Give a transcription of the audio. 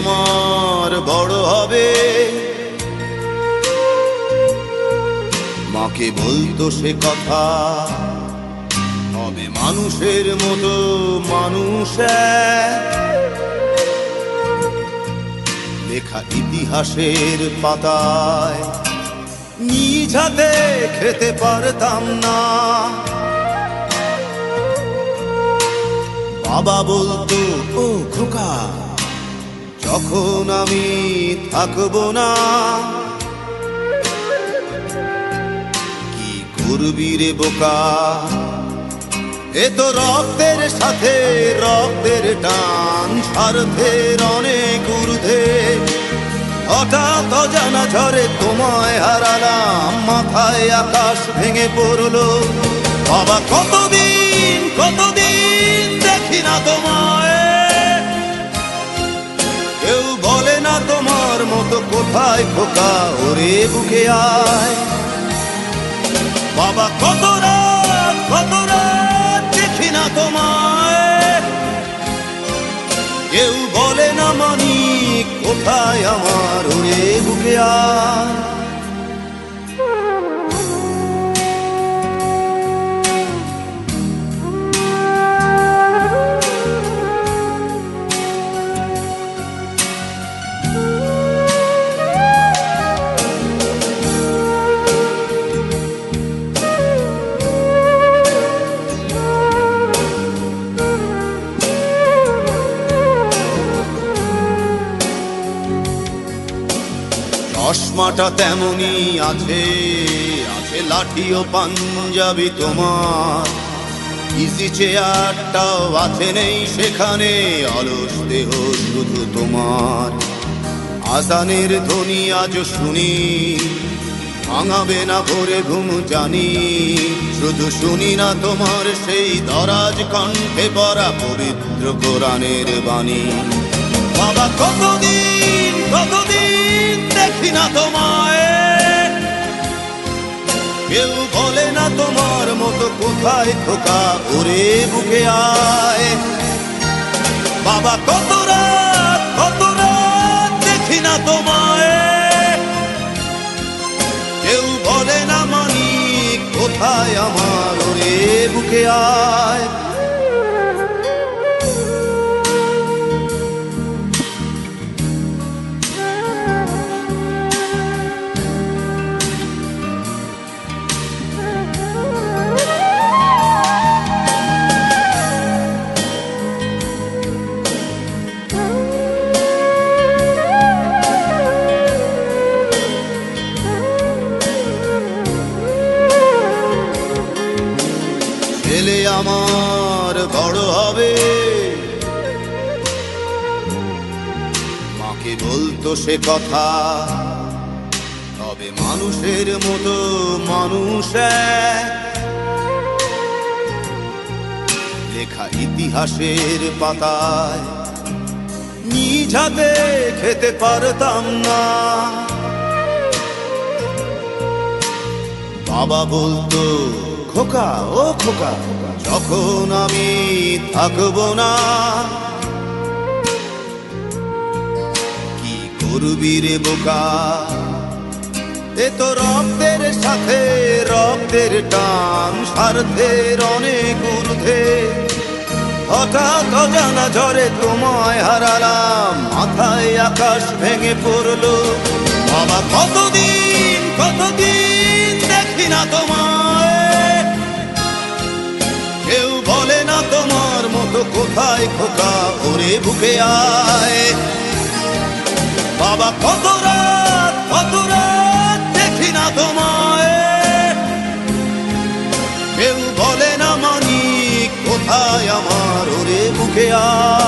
আমার বড় হবে। মাকে বলতো সে কথা, হবে মানুষের মতো মানুষ লেখা ইতিহাসের পাতায় নিজ হাতে খেতে পারতাম না। বাবা বলতো, ও খোকা, যখন আমি থাকবো না, কি করবি রে বোকা, এ তো রক্তের সাথে রক্তের টান, স্বার্থের অনেক ঊর্ধ্বে। হঠাৎ অজানা ঝড়ে তোমায় হারালাম, মাথায় আকাশ ভেঙে পড়লো। বাবা কতদিন কতদিন দেখি না তোমায়, কেউ বলে না তোমার মতো কোথায় খোকা, ওরে বুকে আয়। বাবা কত রাত দেখি না তোমায়, কেউ বলে না মানি কোথায় আমার, ওরে বুকে আয়। চশমাটা তেমনি আছে, আছে লাঠি ও পাঞ্জাবি তোমার, ইজি চেয়ারটাও আছে নেই সেখানে, অলস দেহ শুধু তোমার। আজানের ধ্বনি আজ শুনি, ভাঙাবে না ভোরে ঘুম জানি, শুধু শুনি না তোমার সেই দরাজ কণ্ঠে পড়া পবিত্র কোরআনের বাণী। বাবা কতদিন কতদিন দেখি না তোমায়, কেউ বলে না তোমার মতো কোথায় খোকা, ওরে বুকে আয়। বাবা কত রাত দেখি না তোমায়, কেউ বলে না মানি কোথায় আমার, ওরে বুকে আয়। ছেলে আমার বড় হবে, মাকে বলতো সে কথা, হবে মানুষের মতো মানুষ লেখা ইতিহাসের পাতায় নিজ হাতে খেতে পারতাম না। বাবা বলতো, খোকা ও খোকা, যখন আমি থাকবো না, কি করবি রে বোকা, এ তো রক্তের সাথে রক্তের টান, স্বার্থের অনেক ঊর্ধ্বে। হঠাৎ অজানা ঝড়ে তোমায় হারালাম, মাথায় আকাশ ভেঙে পড়লো। বাবা কতদিন কতদিন দেখি না তোমায়, কেউ বলে না তোমার মতো কোথায় খোকা, ওরে বুকে আয়। বাবা কত রাত দেখি না তোমায়, কেউ বলে না মানি কোথায় আমার, ওরে বুকে আয়।